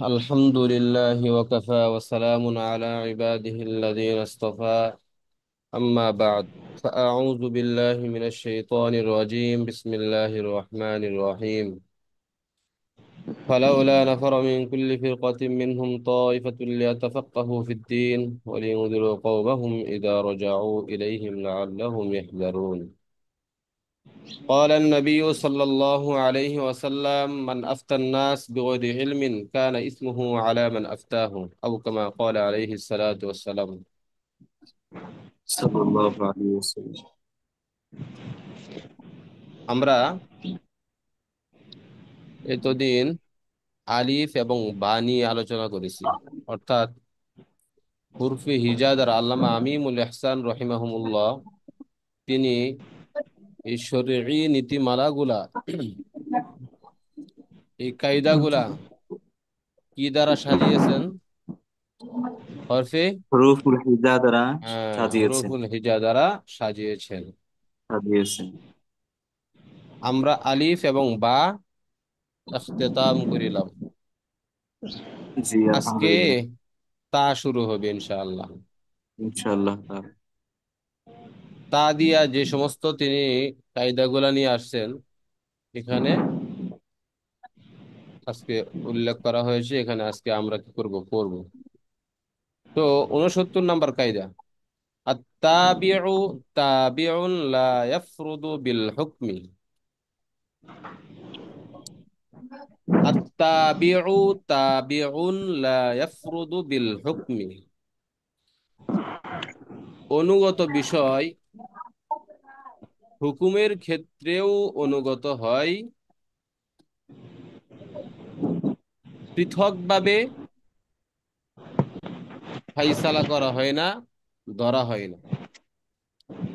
الحمد لله وكفى وسلام على عباده الذين اصطفى. أما بعد، فأعوذ بالله من الشيطان الرجيم. بسم الله الرحمن الرحيم. فلولا نفر من كل فرقة منهم طائفة ليتفقهوا في الدين ولينذروا قومهم إذا رجعوا إليهم لعلهم يحذرون. قال النبي صلى الله عليه وسلم: من أفتى الناس بغير علم كان اسمه على من أفتاه، أو كما قال عليه الصلاة والسلام. সাল্লাল্লাহু আলাইহি ওয়াসাল্লাম। আমরা এতদিন আলিফ এবং বা নিয়ে আলোচনা করেছি, অর্থাৎ হুরফে হিজা দ্বারা আল্লামা আমিমুল ইহসান রহিমাহুমুল্লাহ তিনি এই শরঈ নীতিমালাগুলা, এই কায়দাগুলা কি দ্বারা সাজিয়েছেন? হরফে হুরুফুল হিজা দ্বারা সাজিয়েছেন, হুরুফুল হিজা দ্বারা সাজিয়েছেন। সাজিয়েছেন। আমরা আলিফ এবং বা ইখতিতাম করিলাম। জি, আজকে আলহামদুলিল্লাহ। তা শুরু হবে ইনশাআল্লাহ। ইনশাআল্লাহ তাআলা। তা দিয়া যে সমস্ত তিনি কায়দাগুলা নিয়ে আসছেন, এখানে আজকে উল্লেখ করা হয়েছে। এখানে আজকে আমরা কি করব, পড়ব। তো 69 নাম্বার কায়দা: আত্তাবিউ তাবিউন লা ইয়াফরুদু বিল হুকমি। আত্তাবিউ তাবিউন লা ইয়াফরুদু বিল হুকমি। অনুগত বিষয় হুকুমের ক্ষেত্রেও অনুগত হয়, পৃথকভাবে ফাইসালা করা হয় না, ধরা হয় না।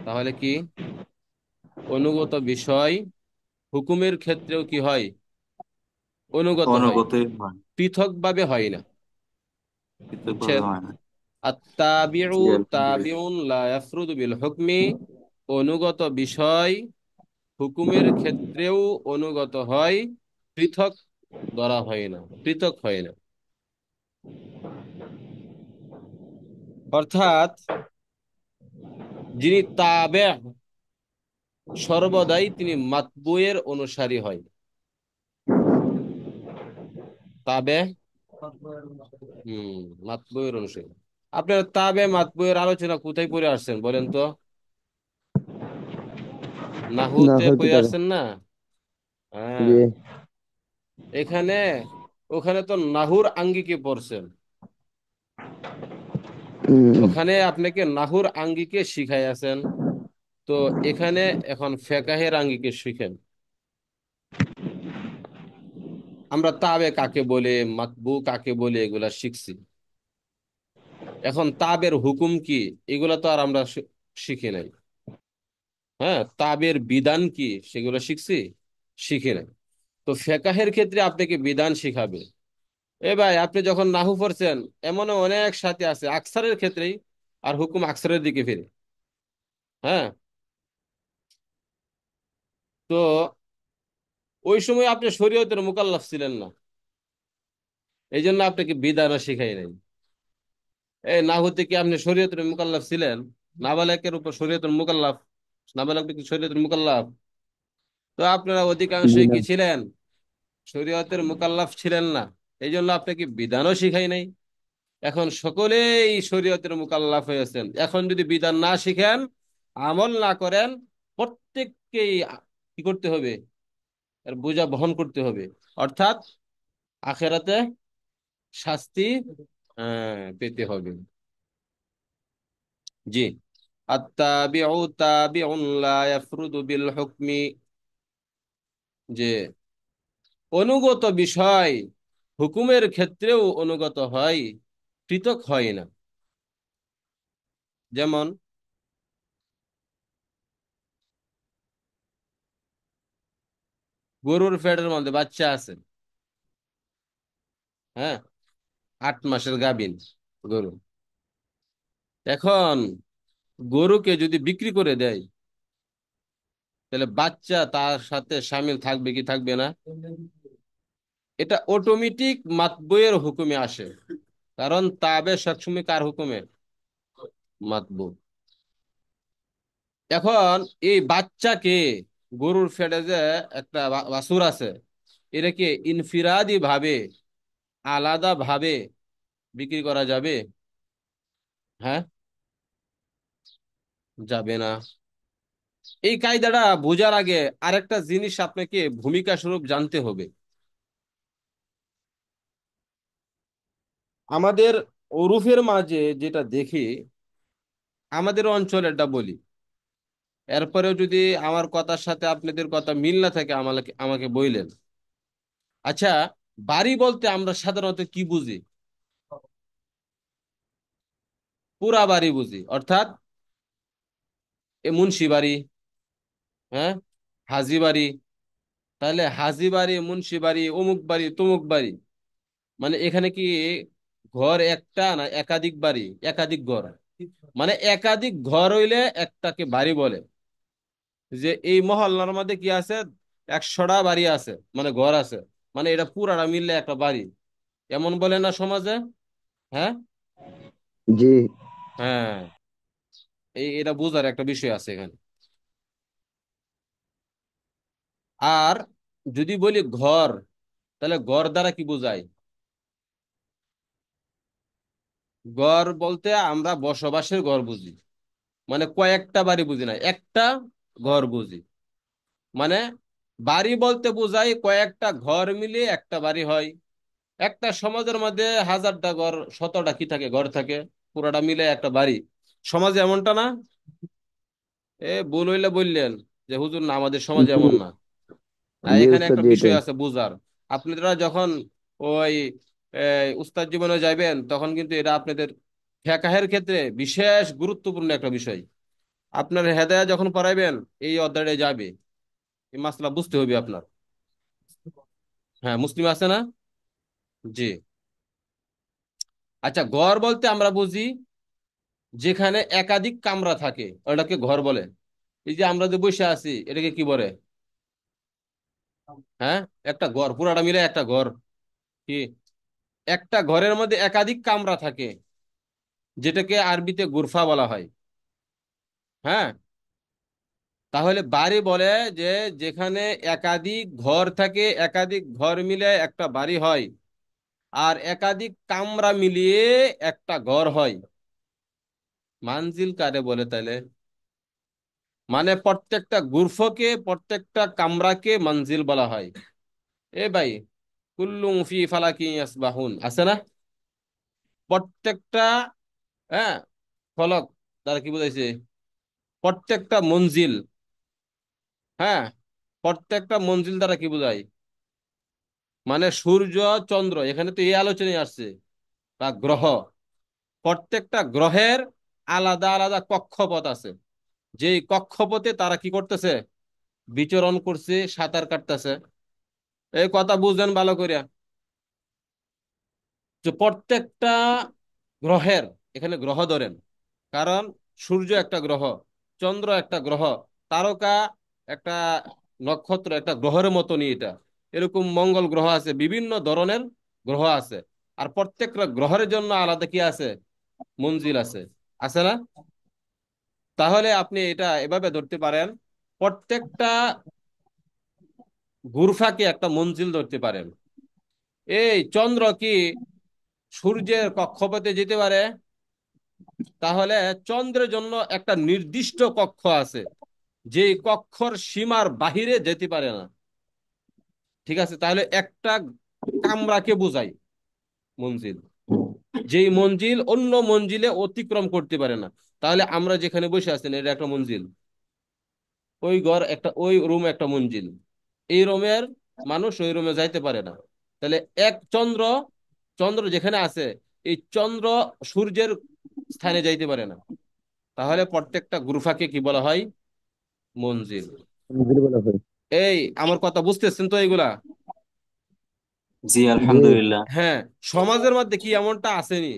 তাহলে কি? অনুগত বিষয় হুকুমের ক্ষেত্রেও কি হয়? অনুগত হয়, অনুগতই হয়, পৃথকভাবে হয় না। পৃথকভাবে বুঝছেন? হয় না। আত্তাবিউ জি, আলহামদুলিল্লাহ। তাবিউন লা ইয়াফরুদু বিল হুকমি। অনুগত বিষয় হুকুমের ক্ষেত্রেও অনুগত হয়, পৃথক ধরা হয় না, পৃথক হয় না। অর্থাৎ যিনি তাবে, সর্বদাই তিনি মাতবুয়ের অনুসারী হয়। তাবে, মাতবুয়ের অনুসারী। আপনার তাবে মাতবুয়ের আলোচনা কোথায় পড়ে আসছেন বলেন তো? না নাহুতে হয় পড়ে কিতাবে। আসছেন না? জি। হ্যাঁ। এখানে, ওখানে তো নাহুর আঙ্গিকে পড়ছেন। হুম। ওখানে আপনাকে নাহুর আঙ্গিকে শিখাই আছেন। তো এখানে এখন ফেকাহের আঙ্গিকে শিখেন। আমরা তাবে কাকে বলে, মাতবু কাকে বলে, এগুলা শিখছি। এখন তাবের হুকুম কি, এগুলা তো আর আমরা শিখি নাই। হ্যাঁ, তাবের বিধান কি সেগুলো শিখছি? শিখি নাই। তো ফেকাহের ক্ষেত্রে আপনাকে বিধান শিখাবে। এ ভাই, আপনি যখন নাহু পড়ছেন, এমনও অনেক সাথে আছে আকসারের ক্ষেত্রেই আর হুকুম আকসারের দিকে ফিরে। হ্যাঁ। তো ওই সময় আপনি শরীয়তের মুকাল্লাফ ছিলেন না, এই জন্য আপনাকে বিধানও শিখাই নাই। এই নাহুতে কি আপনি শরীয়তের মুকাল্লাফ ছিলেন? নাবালেকের উপর শরীয়তের মুকাল্লাফ, নাবালেক কি শরীয়তের মুকাল্লাফ? তো আপনারা জি অধিকাংশই না। কি ছিলেন? শরীয়তের মুকাল্লাফ ছিলেন না। এই জন্য আপনাকে বিধানও শিখাই নাই। এখন সকলেই শরীয়তের মুকাল্লাফ হয়েছেন, এখন যদি বিধান না শিখেন, আমল না করেন, প্রত্যেককেই কি করতে হবে? এর বোঝা বহন করতে হবে। অর্থাৎ আখেরাতে শাস্তি পেতে হবে। জি। আত্তাবিউ তাবিউন লা ইয়াফরুদু বিল হুকমি, যে অনুগত বিষয় হুকুমের ক্ষেত্রেও অনুগত হয়, পৃথক হয় না। যেমন গরুর পেটের মধ্যে বাচ্চা আছে। হ্যাঁ, 8 মাসের গাভীন গরু। এখন গরুকে যদি বিক্রি করে দেয়, তাহলে বাচ্চা তার সাথে শামিল থাকবে কি থাকবে না? এটা অটোমেটিক মাতবুয়ের হুকুমে আসে, কারণ তাবে সবসময় কার হুকুমে? মাতবু। এখন এই বাচ্চাকে, গরুর ফেটে যে একটা বাছুর আছে, এটাকে ইনফিরাদি ভাবে, আলাদা ভাবে বিক্রি করা যাবে? হ্যাঁ, যাবে না। এই কায়দাটা বোঝার আগে আরেকটা জিনিস আপনাকে ভূমিকা স্বরূপ জানতে হবে। আমাদের ওরুফের মাঝে যেটা দেখি, আমাদের অঞ্চলেরটা বলি, এরপরেও যদি আমার কথার সাথে আপনাদের কথা মিল না থাকে আমাকে আমাকে বললেন। আচ্ছা, বাড়ি বলতে আমরা সাধারণত কি বুঝি? পুরা বাড়ি বুঝি, অর্থাৎ এ মুন্সি বাড়ি, হ্যাঁ, হাজি বাড়ি। তাহলে হাজি বাড়ি, মুন্সি বাড়ি, অমুক বাড়ি, তমুক বাড়ি, মানে এখানে কি ঘর একটা না একাধিক বাড়ি, একাধিক ঘর? মানে একাধিক ঘর হইলে একটাকে বাড়ি বলে। যে এই মহল্লার মধ্যে কি আছে, 100টা বাড়ি আছে, মানে ঘর আছে, মানে এটা পুরাটা মিললে একটা বাড়ি, এমন বলে না সমাজে? হ্যাঁ। জি। হ্যাঁ, এটা বোঝার একটা বিষয় আছে এখানে। আর যদি বলি ঘর, তাহলে ঘর দ্বারা কি বোঝায়? ঘর বলতে আমরা বসবাসের ঘর বুঝি, মানে কয়েকটা বাড়ি বুঝি না, একটা ঘর বুঝি। মানে বাড়ি বলতে বোঝায় কয়েকটা ঘর মিলিয়ে একটা বাড়ি হয়। একটা সমাজের মধ্যে 1000টা ঘর, 100টা কি থাকে, ঘর থাকে, পুরাটা মিলে একটা বাড়ি। সমাজে এমনটা না? ভুল হইলে বললেন যে হুজুর না, আমাদের সমাজ জি। এমন না। জি এখানে উস্তাদ, একটা জি বিষয় এটাই। আছে বুঝার। আপনারা যখন ওই উস্তাদ জীবনে যাইবেন, তখন কিন্তু এটা আপনাদের ফিকহের ক্ষেত্রে বিশেষ গুরুত্বপূর্ণ একটা বিষয়। আপনার হেদায়া যখন পড়াইবেন, এই অধ্যায়ে যাবে, এই মাসলা বুঝতে হবে আপনার। হ্যাঁ, মুসলিম আছে না? জি। আচ্ছা, ঘর বলতে আমরা বুঝি যেখানে একাধিক কামরা থাকে, ওটাকে ঘর বলে। এই যে আমরা যে বসে আছি, এটাকে কি বলে? হ্যাঁ, একটা ঘর, পুরাটা মিলে একটা ঘর। কি? একটা ঘরের মধ্যে একাধিক কামরা থাকে, যেটাকে আরবিতে গুরফা বলা হয়। হ্যাঁ। তাহলে বাড়ি বলে যে যেখানে একাধিক ঘর থাকে, একাধিক ঘর মিলে একটা বাড়ি হয়, আর একাধিক কামরা মিলিয়ে একটা ঘর হয়। মানজিল কারে বলে তাইলে? মানে প্রত্যেকটা গুরফকে, প্রত্যেকটা কামরাকে মঞ্জিল বলা হয়। এ ভাই, কুল্লুম ফি ফালাকি ইয়াসবাহুন আছে না? প্রত্যেকটা, হ্যাঁ, ফলক দ্বারা কি বুঝাইছে? প্রত্যেকটা মঞ্জিল। হ্যাঁ, প্রত্যেকটা মঞ্জিল দ্বারা কি বোঝায়? মানে সূর্য, চন্দ্র, এখানে তো এই আলোচনায় আসছে, বা গ্রহ। প্রত্যেকটা গ্রহের আলাদা আলাদা কক্ষপথ আছে, যেই কক্ষপথে তারা কি করতেছে? বিচরণ করছে, সাঁতার কাটতেছে। এই কথা বুঝলেন ভালো করে? যে প্রত্যেকটা গ্রহের, এখানে গ্রহ ধরেন, কারণ সূর্য একটা গ্রহ, চন্দ্র একটা গ্রহ, তারকা একটা নক্ষত্র, একটা গ্রহের মতনই এটা। এরকম মঙ্গল গ্রহ আছে, বিভিন্ন ধরনের গ্রহ আছে। আর প্রত্যেকটা গ্রহের জন্য আলাদা কি আছে? মঞ্জিল আছে। আছে না? তাহলে আপনি এটা এভাবে ধরতে পারেন, প্রত্যেকটা গুরফাকে একটা মঞ্জিল ধরতে পারেন। এই চন্দ্র কি সূর্যের কক্ষপথে যেতে পারে? তাহলে চন্দ্রের জন্য একটা নির্দিষ্ট কক্ষ আছে, যে কক্ষর সীমার বাহিরে যেতে পারে না। ঠিক আছে, তাহলে একটা কামরাকে বোঝায় মঞ্জিল, যেই মঞ্জিল অন্য মঞ্জিলে অতিক্রম করতে পারে না। তাহলে আমরা যেখানে বসে আছেন, এটা একটা মঞ্জিল। ওই ঘর একটা, ওই রুম একটা মঞ্জিল। এই রুমের মানুষ ওই রুমে যাইতে পারে না। তাহলে এক চন্দ্র, চন্দ্র যেখানে আছে, এই চন্দ্র সূর্যের স্থানে যাইতে পারে না। তাহলে প্রত্যেকটা গুরফাকে কি বলা হয়? মঞ্জিল। মঞ্জিল বলা হয়। এই আমার কথা বুঝতেছেন তো এইগুলা? জি জি। আলহামদুলিল্লাহ। হ্যাঁ। সমাজের মধ্যে কি এমনটা আসেনি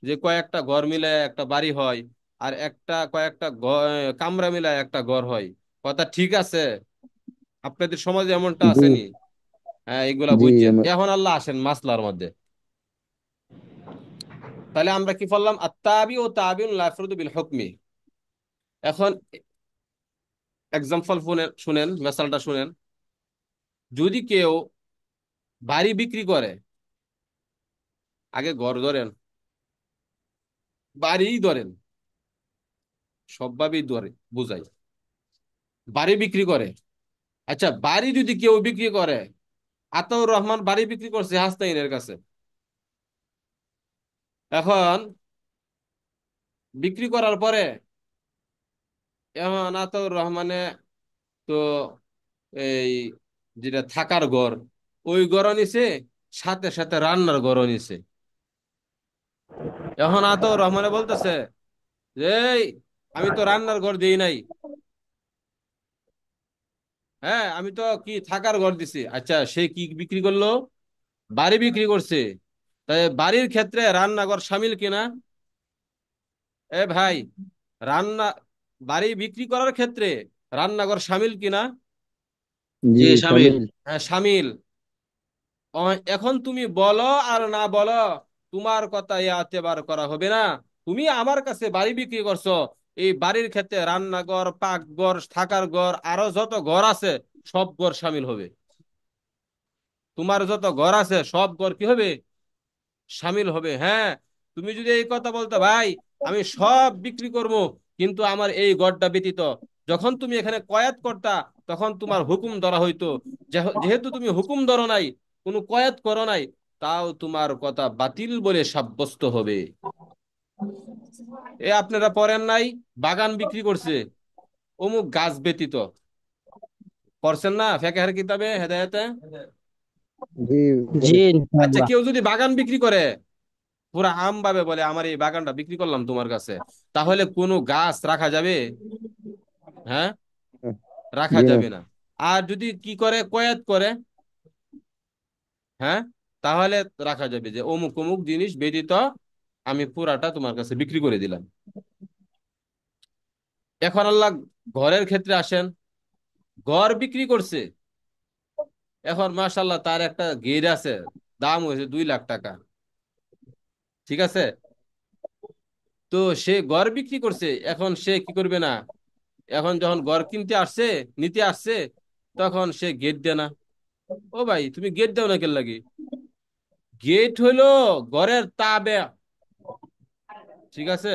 যে কয়েকটা ঘর মিলে একটা বাড়ি হয়, আর একটা কয়েকটা কামরা মিলে একটা ঘর হয়? কথা ঠিক আছে? আপনাদের সমাজে এমনটা জি। আসেনি? হ্যাঁ, এগুলা জি বুঝছেন। আমার। এখন আল্লাহ আসেন মাসলার মধ্যে। তাহলে আমরা কি বললাম? আত্তাবি ও তাবিউন লা ইয়াফরুদু বিল হুকমি। এখন এক্সাম্পল শুনেন, মেসালটা শুনেন। যদি কেউ বাড়ি বিক্রি করে, আগে ঘর ধরেন, বাড়িই ধরেন, সবভাবেই ধরে বুঝাই, বাড়ি বিক্রি করে। আচ্ছা, বাড়ি যদি কেউ বিক্রি করে, আতাউর রহমান বাড়ি বিক্রি করছে হাসনাইনের কাছে। এখন বিক্রি করার পরে এখন আতাউর রহমানে তো এই যেটা থাকার ঘর, ওই ঘরও নিছে, সাথে সাথে রান্নার ঘরও নিছে। এখন আতাউর রহমানে বলতেছে যে, "এই, আমি তো রান্নার ঘর দিই নাই, হ্যাঁ আমি তো কি থাকার ঘর দিছি।" আচ্ছা, সে কি বিক্রি করলো? বাড়ি বিক্রি করছে। তাই বাড়ির ক্ষেত্রে রান্নাঘর শামিল কিনা? এ ভাই, রান্না বাড়ি বিক্রি করার ক্ষেত্রে রান্নাঘর শামিল কিনা? জি জি শামিল। শামিল। হ্যাঁ, শামিল। এখন তুমি বলো আর না বলো, তোমার কথা এতেবার করা হবে না। তুমি আমার কাছে বাড়ি বিক্রি করছো, এই বাড়ির ক্ষেত্রে রান্নাঘর, পাকঘর, থাকার ঘর, আরো যত ঘর আছে সব ঘর শামিল হবে। তোমার যত ঘর আছে সব ঘর কি হবে? শামিল হবে। হ্যাঁ, তুমি যদি এই কথা বলতো, ভাই আমি সব বিক্রি করবো, কিন্তু আমার এই ঘরটা ব্যতীত, যখন তুমি এখানে কয়াত করতা, তখন তোমার হুকুম ধরা হইতো। যেহেতু তুমি হুকুম ধরো নাই, কোনো কয়াত করো নাই, তাও তোমার কথা বাতিল বলে সাব্যস্ত হবে। এ আপনারা পড়েন নাই? বাগান বিক্রি করছে অমুক গাছ ব্যতীত, পড়ছেন না ফেকেহের কিতাবে হেদায়েতে? জি জি পড়েছি। আচ্ছা, ইনশাআল্লাহ। কেউ যদি বাগান বিক্রি করে, পুরা আম ভাবে বলে আমার এই বাগানটা বিক্রি করলাম তোমার কাছে, তাহলে কোনো গাছ রাখা যাবে? হ্যাঁ, রাখা জি না। যাবে না। আর যদি কি করে, কয়াত করে, হ্যাঁ, তাহলে রাখা যাবে যে অমুক অমুক জিনিস ব্যতীত আমি পুরাটা তোমার কাছে বিক্রি করে দিলাম। এখন আল্লাহ ঘরের ক্ষেত্রে আসেন। ঘর বিক্রি করছে, এখন মাশাল্লাহ তার একটা গেট আছে, দাম হয়েছে 2 লাখ টাকা। ঠিক আছে, তো সে ঘর বিক্রি করছে, এখন সে কি করবে না, এখন যখন ঘর কিনতে আসছে, নিতে আসছে, তখন সে গেট দেয় না। ও ভাই, তুমি গেট দাও না কেন লাগে? গেট হইলো ঘরের তাবে। ঠিক আছে,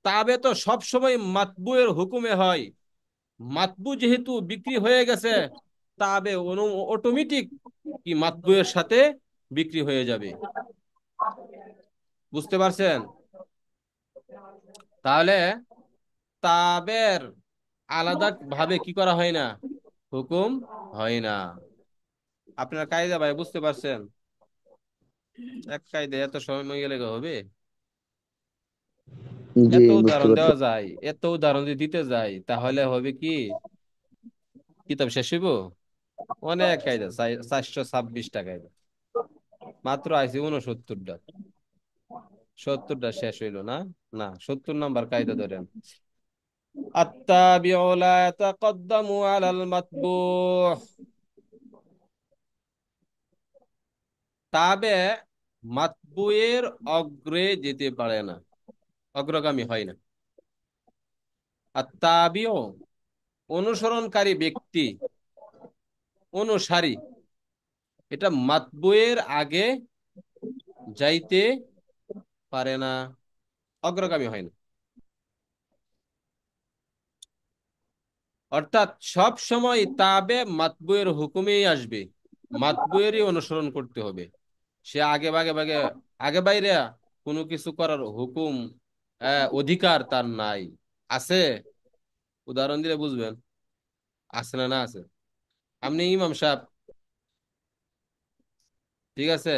তাবে তো সব সময় মাতবুয়ের হুকুমে হয়। মাতবু যেহেতু বিক্রি হয়ে গেছে, তাবে অটোমেটিক কি মাতবুয়ের সাথে বিক্রি হয়ে যাবে। বুঝতে পারছেন? তাহলে তাবের আলাদা ভাবে কি করা হয় না, হুকুম হয় না। আপনার কায়দা ভাই বুঝতে পারছেন? এক কায়দা এত সময় গেলে হবে? জি এত বুঝতে উদাহরণ পারছি। দেওয়া যায়, এত উদাহরণ যদি দিতে যাই তাহলে হবে কি, কিতাব শেষ হইব? অনেক কায়দা, 426 টাকায় মাত্র আইসি 69টা। 70টা শেষ হইলো না? না, 70 নম্বর কায়দা ধরেন। আত্তাবিউ লা ইয়াতাকাদ্দামু আলাল মাতবুহ। তাবে মাতবুয়ের অগ্রে যেতে পারে না, অগ্রগামী হয় না। আত্তাবিউ অনুসরণকারী ব্যক্তি, অনুসারী, এটা মাতবুয়ের আগে যাইতে পারে না, অগ্রগামী হয় না। অর্থাৎ সব সময় তাবে মাতবুয়ের হুকুমেই আসবে, মাতবুয়েরই অনুসরণ করতে হবে। সে আগে ভাগে ভাগে, আগে বাইরে কোনো কিছু করার হুকুম, অধিকার তার নাই। আছে? উদাহরণ দিলে বুঝবেন। আছে না? না আছে? আপনি ইমাম সাহেব, ঠিক আছে,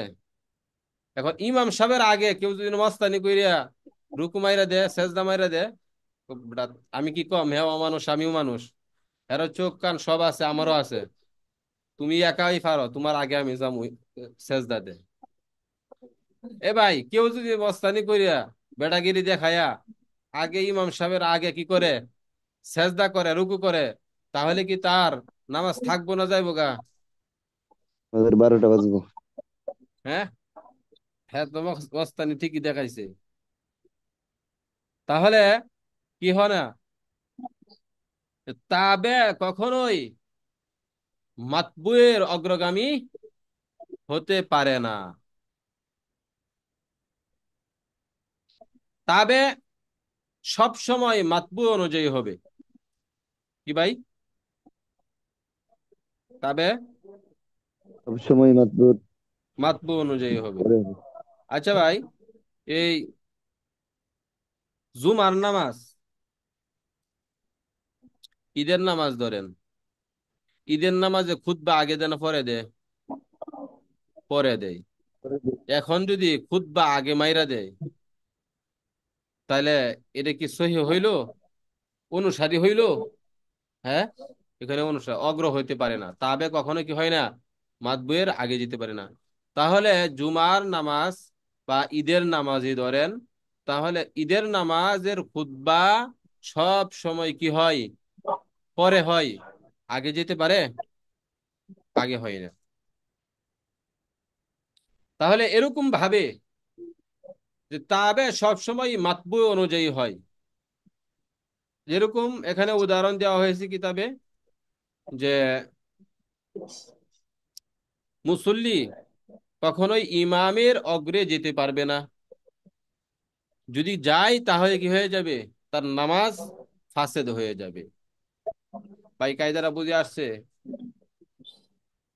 এখন ইমাম সাহেবের আগে কেউ যদি মস্তানি কইরা রুকু মাইরা দে, সেজদা মাইরা দে, বেটা, আমি কি কম, হ্যাঁ মানুষ, আমিও মানুষ, এর চোখ কান সব আছে, আমারও আছে, তুমি একাই পারো, তোমার আগে আমি যাবো সেজদা দে। এ ভাই, কেউ যদি মস্তানি করিয়া বেটাগিরি দেখায়া আগে ইমাম সাহেবের আগে কি করে, সেজদা করে, রুকু করে, তাহলে কি তার নামাজ থাকবো না যাইবো গা? ওদের 12টা বাজবো। হ্যাঁ, হ্যাঁ, তোমার ওস্তানি ঠিকই দেখাইছে। তাহলে কি হয় না, তাবে কখনোই মাতবুয়ের অগ্রগামী হতে পারে না। তাবে সব সময় মাতবু অনুযায়ী হবে। কি ভাই? তবে সবসময় মাতবুর মাতবু অনুযায়ী হবে। পরে হবে। আচ্ছা ভাই, এই জুমার নামাজ, ঈদের নামাজ ধরেন, ঈদের নামাজে খুতবা আগে দেন পরে দেয়? পরে দেয়। পরে হবে। এখন যদি খুতবা আগে মাইরা দেয়, তাহলে এটা কি সহি হইল, অনুসারী হইল? হ্যাঁ, এখানে অনুসার অগ্র হইতে পারে না, তাবে কখনো কি হয় না, মাতবুয়ের আগে যেতে পারে না। তাহলে জুমার নামাজ বা ঈদের নামাজই ধরেন, তাহলে ঈদের নামাজের খুতবা সব সময় কি হয়, পরে হয়, আগে যেতে পারে? আগে হয় না। তাহলে এরকম ভাবে যে তাবে সব সময় মাতবু অনুযায়ী হয়। যেরকম এখানে উদাহরণ দেওয়া হয়েছে কিতাবে, যে মুসল্লি কখনোই ইমামের অগ্রে যেতে পারবে না। যদি যায় তাহলে কি হয়ে যাবে, তার নামাজ ফাসেদ হয়ে যাবে। ভাই কায়দাটা বুঝে আসছে?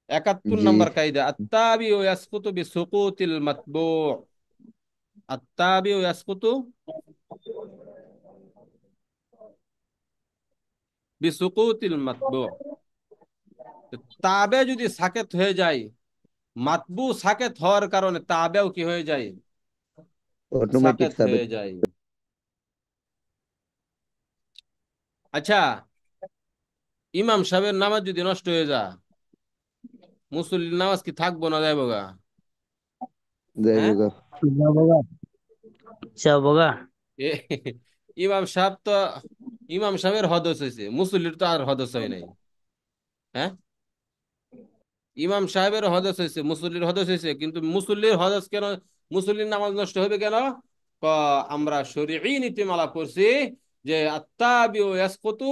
71 জি। নম্বর কায়দা, আত্তাবি ও ইয়াসকুতু বিসুকুতিল মাতবু। আত্তাবি ও ইয়াসকুতু বিসুকুতিল মাতবু। তাবে যদি সাকেত হয়ে যায়, মাতবু সাকেত হওয়ার কারণে তাবেও কি হয়ে যায়, অটোমেটিক সাকেত সাবেক। হয়ে যায়। আচ্ছা, ইমাম সাহেবের নামাজ যদি নষ্ট হয়ে যায়, মুসল্লির নামাজ কি থাকবো না যাইবো গা? হ্যাঁ, যাইবো গা। যাবোগা যাবোগা। এ ইমাম সাহেব তো, ইমাম সাহেবের হদস হয়েছে, মুসল্লির তো আর হদস হয় নাই। হ্যাঁ, ইমাম সাহেবের হদস হয়েছে, মুসল্লির হদস হয়েছে, কিন্তু মুসল্লির হদস কেন, মুসল্লির নামাজ নষ্ট হবে কেন? ক, আমরা শরীঈ নীতিমালা করছি যে আত্তাবিউ ইয়াসকুতু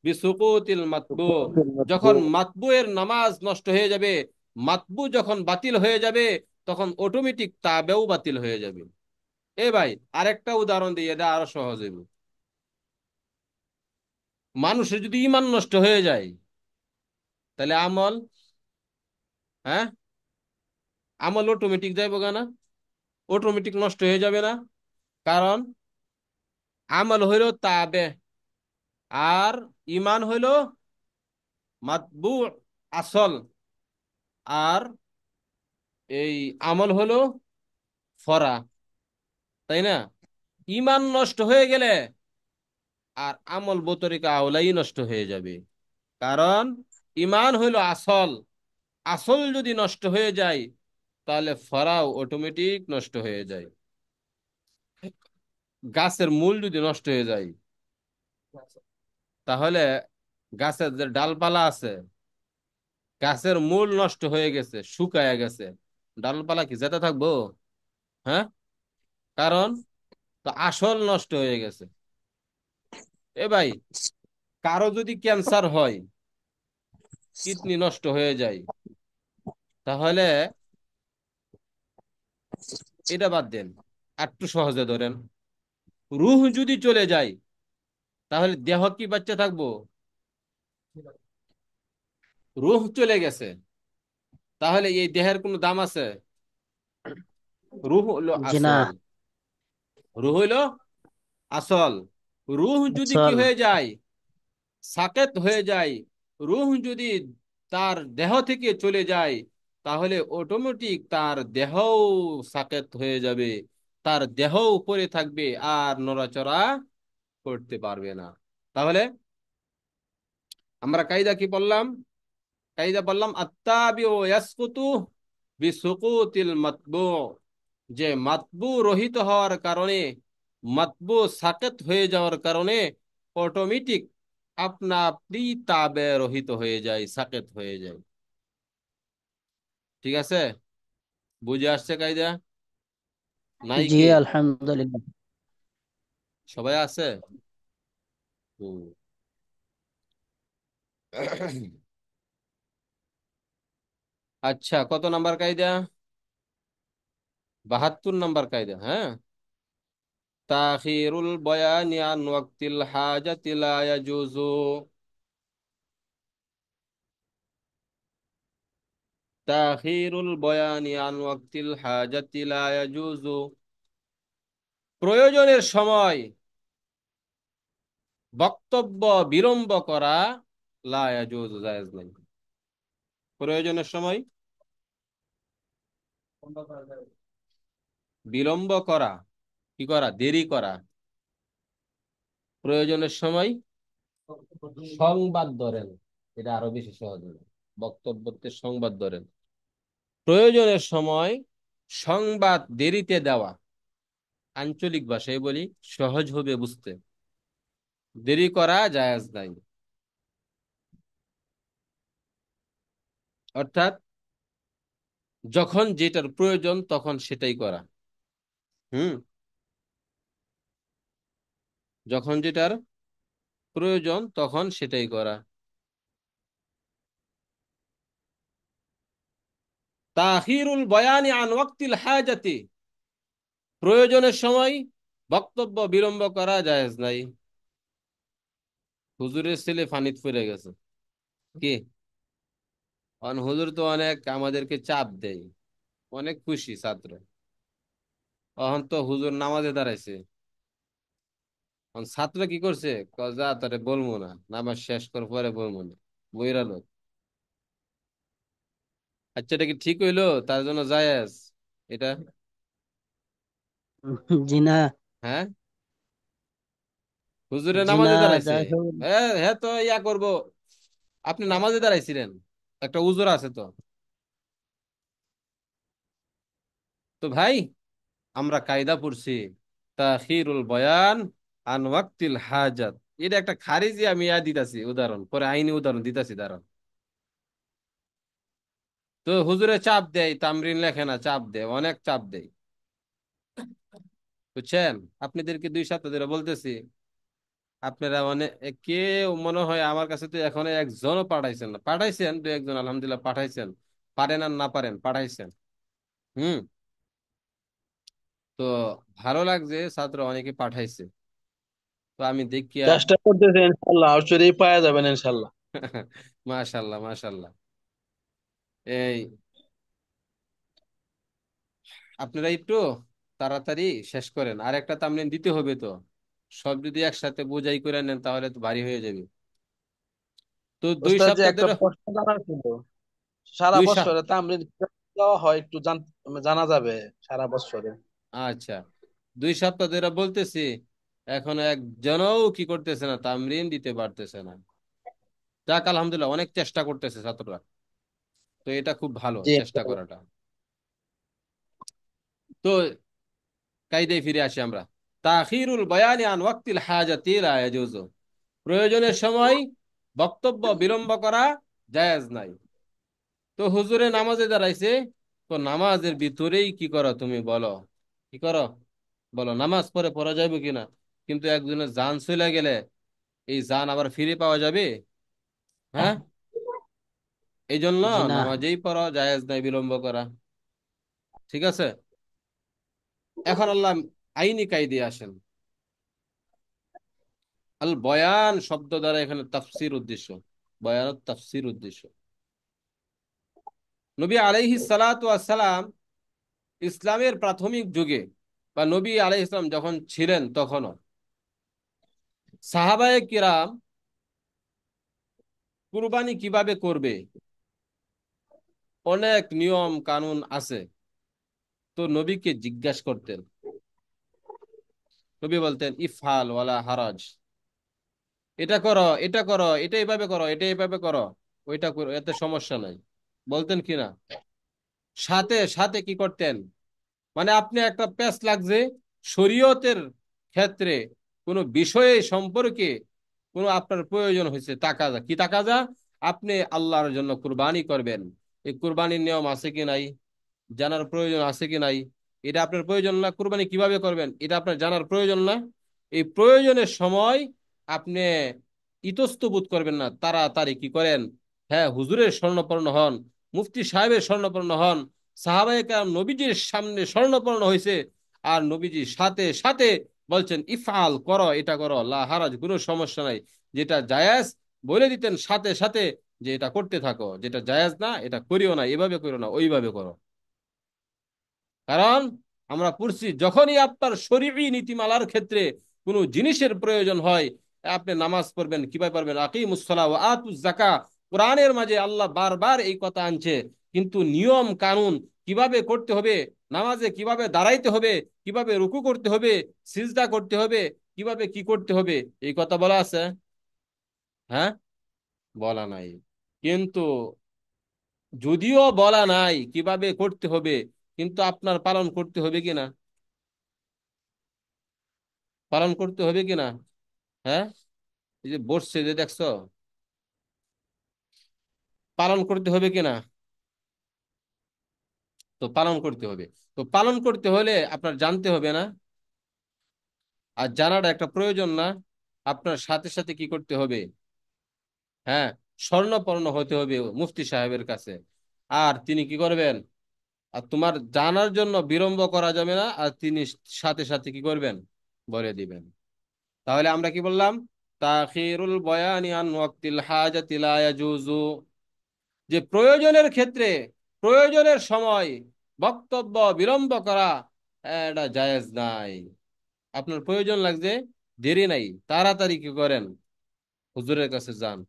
বিসুকুতিল মাতবু। যখন মাতবু এর নামাজ নষ্ট হয়ে যাবে, মাতবু যখন বাতিল হয়ে যাবে, তখন অটোমেটিক তাবেও বাতিল হয়ে যাবে। এ ভাই, আরেকটা উদাহরণ দিই, এটা আরো সহজ হইব। মানুষের যদি ইমান নষ্ট হয়ে যায়, তাহলে আমল, হ্যাঁ, আমল অটোমেটিক যাইব না? অটোমেটিক নষ্ট হয়ে যাবে না? কারণ আমল হইল তাবে, আর ইমান হইল মাতবু, আসল। আর এই আমল হইল ফরা, তাই না? ইমান নষ্ট হয়ে গেলে আর আমল বতরিকা আওলাই নষ্ট হয়ে যাবে। কারণ ইমান হইল আসল, আসল যদি নষ্ট হয়ে যায়, তাহলে ফরাও অটোমেটিক নষ্ট হয়ে যায়। গাছের মূল যদি নষ্ট হয়ে যায়, তাহলে গাছের যে ডালপালা আছে, গাছের মূল নষ্ট হয়ে গেছে, শুকায় গেছে, ডালপালা কি যেতে থাকবো? হ্যাঁ, কারণ তো আসল নষ্ট হয়ে গেছে। এ ভাই, কারো যদি ক্যান্সার হয়, কিডনি নষ্ট হয়ে যায়, তাহলে এটা বাদ দেন, একটু সহজে ধরেন, রুহ যদি চলে যায়, তাহলে দেহ কি বাচ্চা থাকবো? রুহ চলে গেছে, তাহলে এই দেহের কোনো দাম আছে? রুহ হলো জি না। আসল, রুহ হইলো আসল। রুহ যদি কি চল। হয়ে যায়, সাকেত হয়ে যায়, রুহ যদি তার দেহ থেকে চলে যায়, তাহলে অটোমেটিক তার দেহও সাকেত হয়ে যাবে, তার দেহ উপরে থাকবে, আর নড়াচড়া করতে পারবে না। তাহলে আমরা কায়দা কি বললাম? কায়দা বললাম আত্তাবিউ ইয়াসকুতু বিসুকুতিল মাতবু, যে মাতবু রহিত হওয়ার কারণে, মাতবু সাকেত হয়ে যাওয়ার কারণে অটোমেটিক আপনা আপনি তাবে রহিত হয়ে যায়, সাকেত হয়ে যায়। ঠিক আছে, বুঝে আসছে কায়দা নাই জি কি? আলহামদুলিল্লাহ। সবাই আছে? হুম। আচ্ছা, কত নাম্বার কায়দা? 72 নাম্বার কায়দা। হ্যাঁ, তাখিরুল বয়ানি আন ওয়াক্তিল হাজাতি লা ইয়াজুজু। তাখিরুল বয়ানি আন ওয়াক্তিল হাজাতি লা ইয়াজুজু। প্রয়োজনের সময় বক্তব্য বিলম্ব করা লা ইয়াজুজু, জায়েজ নাই। প্রয়োজনের সময় বিলম্ব করা, কি করা, দেরি করা। প্রয়োজনের সময় সংবাদ ধরেন, এটা আরো বেশি সহজ হবে। বক্তব্যতে সংবাদ ধরেন। প্রয়োজনের সময় সংবাদ দেরিতে দেওয়া, আঞ্চলিক ভাষায় বলি, সহজ হবে বুঝতে। দেরি করা জায়েজ নাই। অর্থাৎ যখন যেটার প্রয়োজন তখন সেটাই করা। হুম, যখন যেটার প্রয়োজন তখন সেটাই করা। তাখিরুল বয়ানি আন ওয়াক্তিল হাজাতি, প্রয়োজনের সময় বক্তব্য বিলম্ব করা জায়েজ নাই। হুজুরের ছেলে ফানিত পড়ে গেছে কি? হুজুর তো অনেক আমাদেরকে চাপ দেয়, অনেক খুশি ছাত্র। এখন তো হুজুর নামাজে দাঁড়াইছে। এখন ছাত্র কি করছে, যা তারে বলবো না, নামাজ শেষ করার পরে বলবো না, বইরালো। আচ্ছা, এটা কি ঠিক হইলো? তার জন্য জায়েজ এটা? জি না। হ্যাঁ, হুজুরে জি না। নামাজে দাঁড়াইছে। যাই হোক। হ্যাঁ হ্যাঁ, তো ইয়া করবো। আপনি নামাজে দাঁড়াইছিলেন, একটা উজুর আছে তো। তো ভাই, আমরা কায়দা পড়ছি তাখিরুল বয়ান আন ওয়াক্তিল হাজাত। এটা একটা খারিজি, আমি দিতাছি উদাহরণ, পরে আইনি উদাহরণ দিতাছি, দাঁড়ান। তো হুজুরে চাপ দেয়, তামরিন লেখে না, চাপ দেয়, অনেক চাপ দেয়, বুঝছেন? আপনাদেরকে 2 সপ্তাহ ধরে বলতেছি, আপনারা অনেক, কেউ মনে হয় আমার কাছে তো এখনো একজনও পাঠাইছেন না। পাঠাইছেন 2-1 জন, আলহামদুলিল্লাহ পাঠাইছেন। পারেন আর না পারেন, পাঠাইছেন। হুম। তো ভালো লাগছে, ছাত্র অনেকে পাঠাইছে। তো আমি দেখিয়া চেষ্টা করতেছে, ইনশাল্লাহ অবশ্যই পাওয়া যাবেন ইনশাল্লাহ। মাশাল্লাহ মাশাল্লাহ। এই, আপনারা একটু তাড়াতাড়ি শেষ করেন, আর একটা তামরিন দিতে হবে তো। সব যদি একসাথে বোঝাই করে নেন তাহলে তো ভারী হয়ে যাবে। তো দুই ওস্তাদ যে সপ্তাহ একটা ধরে প্রশ্ন জানার ছিল, সারা দুই সপ্তাহ বছরে তামরিন দেওয়া হয় একটু জানা যাবে সারা বছরে? আচ্ছা, 2 সপ্তাহ ধরে বলতেছি, এখনো একজনও কি করতেছে না, তামরিন দিতে পারতেছে না। যাক আলহামদুলিল্লাহ, অনেক চেষ্টা করতেছে ছাত্ররা। তো এটা খুব ভালো জি। চেষ্টা করাটা। তো কায়দায় ফিরে আসি আমরা। তাখিরুল বয়ানি আন ওয়াক্তিল হাজাতি লা ইয়াজুজু, প্রয়োজনের সময় বক্তব্য বিলম্ব করা জায়েজ নাই। তো হুজুরে নামাজে দাঁড়াইছে, তো নামাজের ভিতরেই কি করো তুমি বলো, কি করো বলো, নামাজ পড়ে পড়া যাবে কিনা? কিন্তু একজনের জান চলে গেলে এই জান আবার ফিরে পাওয়া যাবে? হ্যাঁ, এই জন্য জি না। নামাজেই পড়া জায়েজ নাই বিলম্ব করা। ঠিক আছে, এখন আল্লাহ আইনি কায়দে আসেন। আল বয়ান শব্দ দ্বারা এখানে তাফসির উদ্দেশ্য, বয়ান তাফসির উদ্দেশ্য। নবী আলাইহিস সালাতু ওয়াস সালাম ইসলামের প্রাথমিক যুগে, বা নবী আলাইহিস সালাম যখন ছিলেন তখনও সাহাবায়ে কিরাম কুরবানি কিভাবে করবে অনেক নিয়ম কানুন আছে। তো নবীকে জিজ্ঞাসা করতেন, নবী বলতেন ইফআল ওয়ালা হারাজ, এটা করো, এটা করো, এটা এইভাবে করো, এটা এইভাবে করো, ওইটা করো, এতে সমস্যা নাই, বলতেন কিনা? সাথে সাথে কি করতেন, মানে আপনি একটা প্যাচ লাগছে শরীয়তের ক্ষেত্রে, কোনো বিষয়ে সম্পর্কে কোনো আপনার প্রয়োজন হয়েছে, তাকাজা কি তাকাজা, আপনি আল্লাহর জন্য কুরবানি করবেন, এই কুরবানির নিয়ম আছে কি নাই, জানার প্রয়োজন আছে কি নাই, এটা আপনার প্রয়োজন না। কুরবানি কিভাবে করবেন এটা আপনার জানার প্রয়োজন না। এই প্রয়োজনের সময় আপনি ইতস্তত করবেন না, তাড়াতাড়ি কি করেন, হ্যাঁ হুজুরের স্বর্ণপন্ন হন, মুফতি সাহেবের স্বর্ণপন্ন হন, সাহাবায়ে কেরাম নবীজির সামনে স্বর্ণপন্ন হয়েছে, আর নবীজি সাথে সাথে বলছেন ইফআল করো, এটা করো, লা হারাজ, কোনো সমস্যা নাই। যেটা জায়েজ বলে দিতেন সাথে সাথে যে এটা করতে থাকো, যেটা জায়েজ না এটা করিও না, এভাবে করো না, ওইভাবে করো। কারণ আমরা পড়ছি যখনই আপনার শরীয়ী নীতিমালার ক্ষেত্রে কোনো জিনিসের প্রয়োজন হয়, আপনি নামাজ পড়বেন কিভাবে পড়বেন, আকিমুস সালাহ ওয়া আতুজ যাকাহ, কোরআনের মাঝে আল্লাহ বারবার এই কথা আনছে, কিন্তু নিয়ম কানুন কিভাবে করতে হবে, নামাজে কিভাবে দাঁড়াইতে হবে, কিভাবে রুকু করতে হবে, সিজদা করতে হবে, কিভাবে কি করতে হবে, এই কথা বলা আছে? হ্যাঁ, বলা নাই। কিন্তু যদিও বলা নাই কিভাবে করতে হবে, কিন্তু আপনার পালন করতে হবে কিনা, পালন করতে হবে কিনা? হ্যাঁ, এই যে বসছে যে দেখছো, পালন করতে হবে কিনা? তো পালন করতে হবে। তো পালন করতে হলে আপনার জানতে হবে না? আর জানাটা একটা প্রয়োজন না? আপনার সাথে সাথে কি করতে হবে, হ্যাঁ, স্বর্ণপন্ন হতে হবে মুফতি সাহেবের কাছে। আর তিনি কি করবেন, আর তোমার জানার জন্য বিলম্ব করা যাবে না, আর তিনি সাথে সাথে কি করবেন, বলে দিবেন। তাহলে আমরা কি বললাম, তাখিরুল বয়ানি আন ওয়াক্তিল হাজাতি লা ইয়াজুজু, যে প্রয়োজনের ক্ষেত্রে প্রয়োজনের সময় বক্তব্য বিলম্ব করা, এটা জায়েজ নাই। আপনার প্রয়োজন লাগছে, দেরি নাই, তাড়াতাড়ি কি করেন, হুজুরের কাছে যান,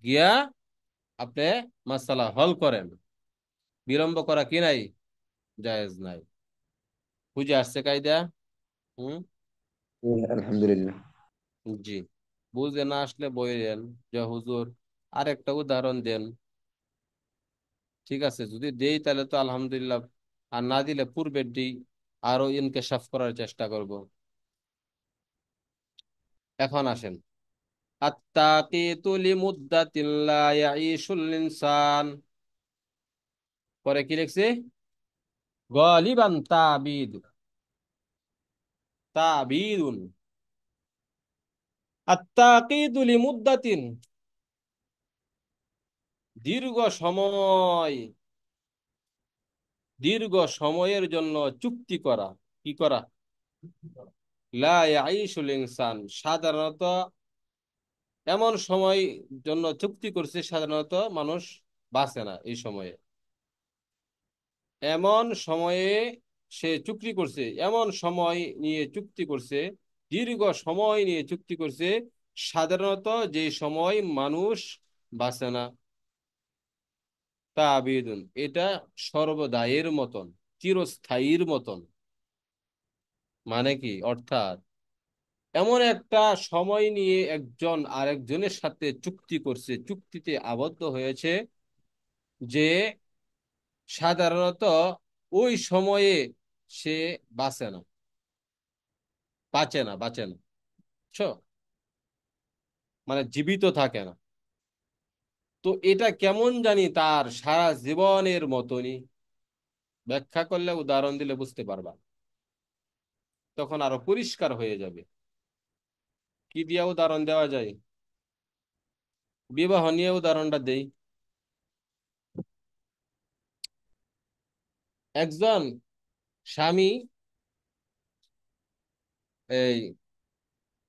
গিয়া আপনি মাসালা হল করেন। বিলম্ব করা কি নাই, জায়েজ নাই। বুঝে আসছে কায়দা? হুম। আলহামদুলিল্লাহ। জি। বুঝে না আসলে বলেন যে হুজুর আরেকটা উদাহরণ দেন। ঠিক আছে, যদি দেই তাহলে তো আলহামদুলিল্লাহ, আর না দিলে পূর্বের দিই, আরো ইনকেশাফ করার চেষ্টা করব। এখন আসেন, আত্তাকিতু লিমুদ্দাতিন লা ইয়াঈশুল ইনসান, পরে কি লিখছে, গালিবান তাবিদ, তাবিদুন, আত্তাকিতু লিমুদ্দাতিন, দীর্ঘ সময়, দীর্ঘ সময়ের জন্য চুক্তি করা, কি করা, লা ইয়াঈশুল ইনসান, সাধারণত এমন সময় জন্য চুক্তি করছে সাধারণত মানুষ বাঁচে না এই সময়ে, এমন সময়ে সে চুক্তি করছে, এমন সময় নিয়ে চুক্তি করছে, দীর্ঘ সময় নিয়ে চুক্তি করছে, সাধারণত যে সময় মানুষ বাঁচে না। তা আবেদন, এটা সর্বদায়ের মতন, চিরস্থায়ীর মতন। মানে কি, অর্থাৎ এমন একটা সময় নিয়ে একজন আরেকজনের সাথে চুক্তি করছে, চুক্তিতে আবদ্ধ হয়েছে, যে সাধারণত ওই সময়ে সে বাঁচে না, বাঁচে না, বাঁচে না, বুঝছো? মানে জীবিত থাকে না। তো এটা কেমন জানি তার সারা জীবনের মতনই, ব্যাখ্যা করলে উদাহরণ দিলে বুঝতে পারবা, তখন আরো পরিষ্কার হয়ে যাবে। কি দিয়া উদাহরণ দেওয়া যায়, বিবাহ নিয়ে উদাহরণটা দেই। একজন স্বামী, এই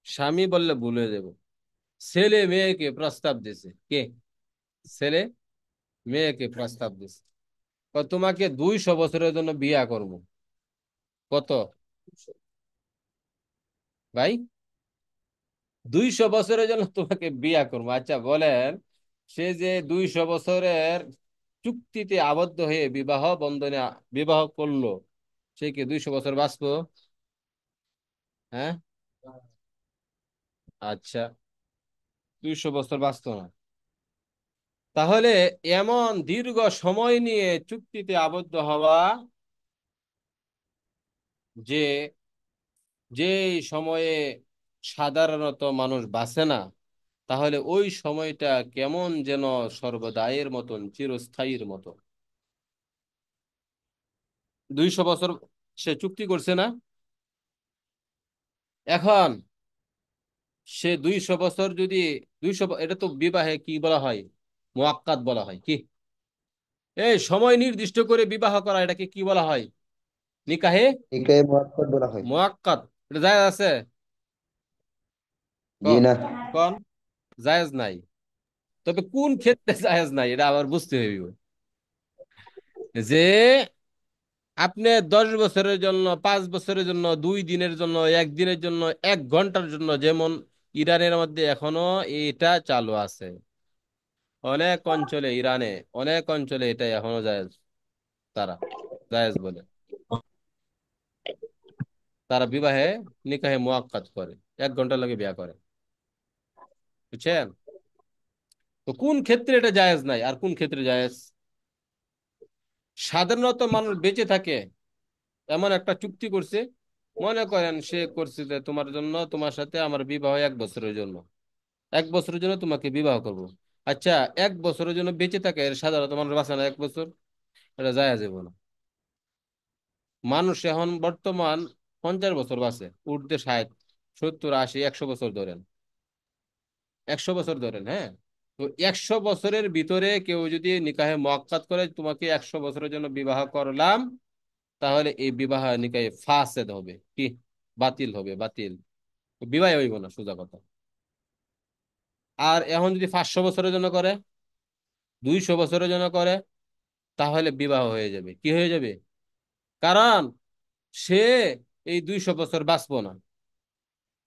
স্বামী বললে ভুলে যাব, ছেলে মেয়েকে প্রস্তাব দিছে, কে, ছেলে মেয়েকে প্রস্তাব দিছে, তোমাকে 200 বছরের জন্য বিয়া করবো। কত ভাই, 200 বছরের জন্য তোমাকে বিয়া করবো। আচ্ছা বলেন, সে যে 200 বছরের চুক্তিতে আবদ্ধ হয়ে বিবাহ বন্ধনে বিবাহ করলো, সে কি 200 বছর বাঁচবো? হ্যাঁ, আচ্ছা, 200 বছর বাঁচতো না। তাহলে এমন দীর্ঘ সময় নিয়ে চুক্তিতে আবদ্ধ হওয়া, যে যে সময়ে সাধারণত মানুষ বাঁচে না, তাহলে ওই সময়টা কেমন যেন সর্বদায়ের মতন, চিরস্থায়ীর মতো। 200 বছর সে চুক্তি করছে না? এখন সে 200 বছর যদি 200, এটা তো বিবাহে কি বলা হয়, মুআক্কাদ বলা হয়। কি এই সময় নির্দিষ্ট করে বিবাহ করা, এটাকে কি বলা হয়? নিকাহে নিকাহে মুআক্কাদ বলা হয়। মুআক্কাদ। এটা জায়েজ আছে? জি ক- না। কোন জায়েজ নাই? তবে কোন ক্ষেত্রে জায়েজ নাই এটা আবার বুঝতে হইব। যে আপনি 10 বছরের জন্য, 5 বছরের জন্য, 2 দিনের জন্য, 1 দিনের জন্য, 1 ঘন্টার জন্য, যেমন ইরানের মধ্যে এখনো এটা চালু আছে, অনেক অঞ্চলে ইরানে, অনেক অঞ্চলে এটা এখনো জায়েজ। তারা জায়েজ বলে তারা বিবাহে নিকাহে মুআক্কাদ করে, 1 ঘন্টা লাগে বিয়া করে। বুঝছেন? তো কোন ক্ষেত্রে এটা জায়েজ নাই আর কোন ক্ষেত্রে জায়েজ? সাধারণত মানুষ বেঁচে থাকে এমন একটা চুক্তি করছে, মনে করেন সে করছে যে তোমার জন্য, তোমার সাথে আমার বিবাহ 1 বছরের জন্য, 1 বছরের জন্য তোমাকে বিবাহ করব। আচ্ছা, 1 বছরের জন্য বেঁচে থাকে, এর সাধারণত মানুষ বাঁচে না 1 বছর, এটা জায়েজ হবে না। মানুষ এখন বর্তমান 50 বছর বাঁচে, ঊর্ধ্বে 60, 70, 80, 100 বছর ধরেন, 100 বছর ধরেন, হ্যাঁ। তো 100 বছরের ভিতরে কেউ যদি নিকাহে মুআক্কাদ করে, তোমাকে 100 বছরের জন্য বিবাহ করলাম, তাহলে এই বিবাহ নিকাহে ফাসেদ হবে। কি? বাতিল হবে, বাতিল। বিবাহ হইব না, সোজা কথা। আর এখন যদি 500 বছরের জন্য করে, 200 বছরের জন্য করে, তাহলে বিবাহ হয়ে যাবে। কি হয়ে যাবে? কারণ সে এই 200 বছর বাঁচবো না।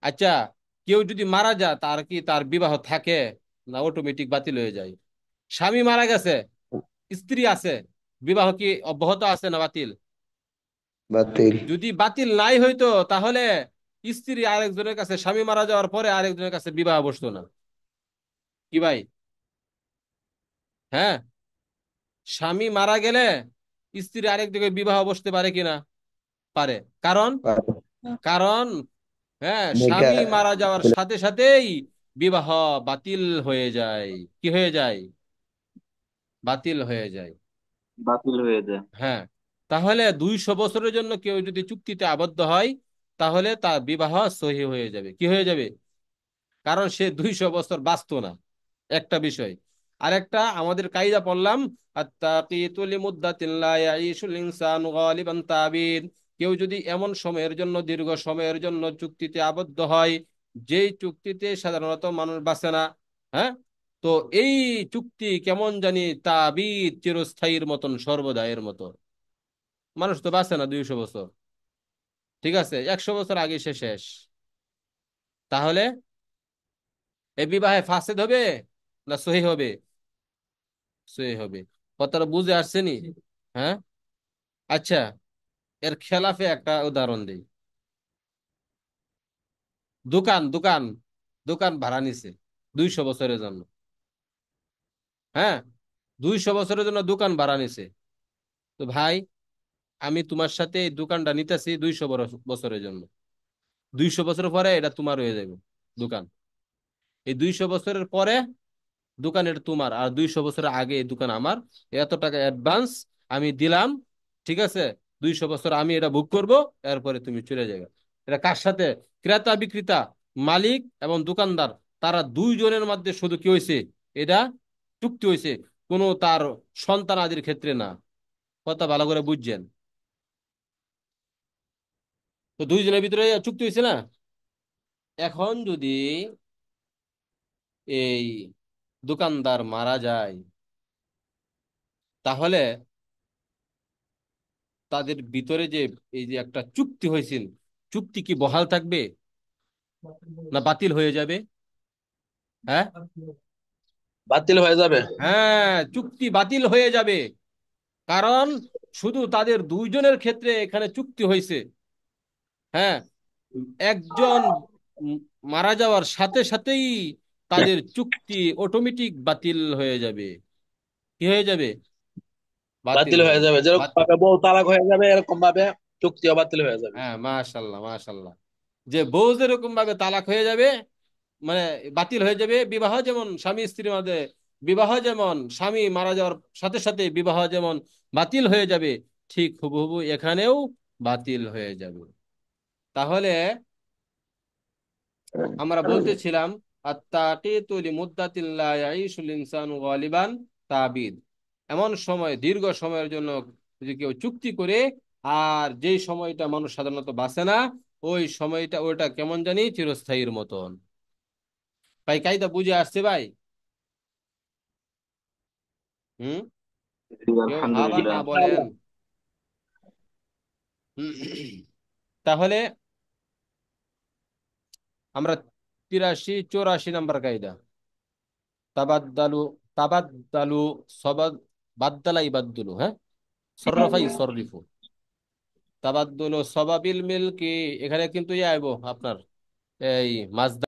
আচ্ছা, কেউ যদি মারা যায়, তার কি তার বিবাহ থাকে? না, অটোমেটিক বাতিল হয়ে যায়। স্বামী মারা গেছে, স্ত্রী আছে, বিবাহ কি অব্যাহত আছে না বাতিল? বাতিল। যদি বাতিল নাই হইতো, তাহলে স্ত্রী আরেকজনের কাছে, স্বামী মারা যাওয়ার পরে আরেকজনের কাছে বিবাহ বসতো না। কি ভাই? হ্যাঁ, স্বামী মারা গেলে স্ত্রী আরেক দিকে বিবাহ বসতে পারে কিনা? পারে। কারণ কারণ হ্যাঁ, নিকাহ স্বামী মারা যাওয়ার সাথে সাথেই বিবাহ বাতিল হয়ে যায়। কি হয়ে যায়? বাতিল হয়ে যায়। বাতিল হয়ে যায়। হ্যাঁ, তাহলে 200 বছরের জন্য কেউ যদি চুক্তিতে আবদ্ধ হয়, তাহলে তার বিবাহ সহি হয়ে যাবে। কি হয়ে যাবে? কারণ সে 200 বছর বাঁচতো না, একটা বিষয়। আরেকটা আমাদের কায়দা পড়লাম, আত্তাকিতু লিমুদ্দাতিন লা ইয়াইশুল ইনসানু গালিবান তাবিদ। কেউ যদি এমন সময়ের জন্য, দীর্ঘ সময়ের জন্য চুক্তিতে আবদ্ধ হয়, যেই চুক্তিতে সাধারণত মানুষ বাঁচে না, হ্যাঁ, তো এই চুক্তি কেমন জানি তাবিদ, চিরস্থায়ীর মতন, সর্বদায়ের মতো। মানুষ তো বাঁচে না 200 বছর, ঠিক আছে, 100 বছর আগে সে শেষ। তাহলে এই বিবাহে ফাসেদ হবে না সহি হবে? সহি হবে। কথাটা বুঝে আসছে নি? হ্যাঁ। আচ্ছা, এর খেলাফে একটা উদাহরণ দিই। দোকান দোকান দোকান ভাড়া নিছে 200 বছরের জন্য। হ্যাঁ, 200 বছরের জন্য দোকান ভাড়া নিছে। তো ভাই, আমি তোমার সাথে এই দোকানটা নিতেছি 200 বছরের জন্য। 200 বছর পরে এটা তোমার হয়ে যাবে দোকান। এই 200 বছরের পরে দোকান এটা তোমার, আর 200 বছরের আগে এই দোকান আমার। এত টাকা অ্যাডভান্স আমি দিলাম, ঠিক আছে? 200 বছর আমি এটা বুক করব, এরপরে তুমি চলে যাবে। এটা কার সাথে? ক্রেতা বিক্রেতা, মালিক এবং দোকানদার, তারা দুইজনের মধ্যে শুধু কি হয়েছে? এটা চুক্তি হয়েছে, কোনো তার সন্তান আদির ক্ষেত্রে না। কথা ভালো করে বুঝছেন? তো দুইজনের ভিতরে চুক্তি হয়েছে না? এখন যদি এই দোকানদার মারা যায়, তাহলে তাদের ভিতরে যে এই যে একটা চুক্তি হয়েছিল, চুক্তি কি বহাল থাকবে না বাতিল হয়ে যাবে? হ্যাঁ, বাতিল হয়ে যাবে। হ্যাঁ, চুক্তি বাতিল হয়ে যাবে। কারণ শুধু তাদের দুইজনের ক্ষেত্রে এখানে চুক্তি হয়েছে। হ্যাঁ, একজন উম মারা যাওয়ার সাথে সাথেই তাদের চুক্তি অটোমেটিক বাতিল হয়ে যাবে। কি হয়ে যাবে? বাতিল বাতিল হয়ে হয়ে যাবে। যাবে, যেরকম বাতিল। ভাবে বউ তালাক হয়ে যাবে, এরকম ভাবে চুক্তিও বাতিল হয়ে যাবে। হ্যাঁ, মাশাল্লাহ, মাশাল্লাহ। যে বউ যেরকম ভাবে তালাক হয়ে যাবে, মানে বাতিল হয়ে যাবে বিবাহ, যেমন স্বামী স্ত্রীর মধ্যে বিবাহ, যেমন স্বামী মারা যাওয়ার সাথে সাথে বিবাহ যেমন বাতিল হয়ে যাবে, ঠিক হুবহু এখানেও বাতিল হয়ে যাবে। তাহলে আমরা বলতেছিলাম আত্তাকিতু লিমুদ্দাতিন লা ইয়াঈশুল ইনসানু গালিবান তাবিদ, এমন সময় দীর্ঘ সময়ের জন্য যদি কেউ চুক্তি করে, আর যেই সময়টা মানুষ সাধারণত বাঁচে না, ওই সময়টা ওটা কেমন জানি চিরস্থায়ীর মতন। ভাই কায়দা বুঝে আসছে ভাই? হুম? জি, কেউ হা বা না আলহামদুলিল্লাহ। বলেন। তাহলে আমরা 83 84 নাম্বার কায়দা, তাবাদ্দালু, তাবাদ্দালু, সবাদ, বাদ্দালা ইবাদ্দুলু, হ্যাঁ, সররাফা ইউসররিফু, তাবাদ্দুলু সবাবিল মিলকি, এখানে কিন্তু ইয়ে আইবো আপনার এই মাছ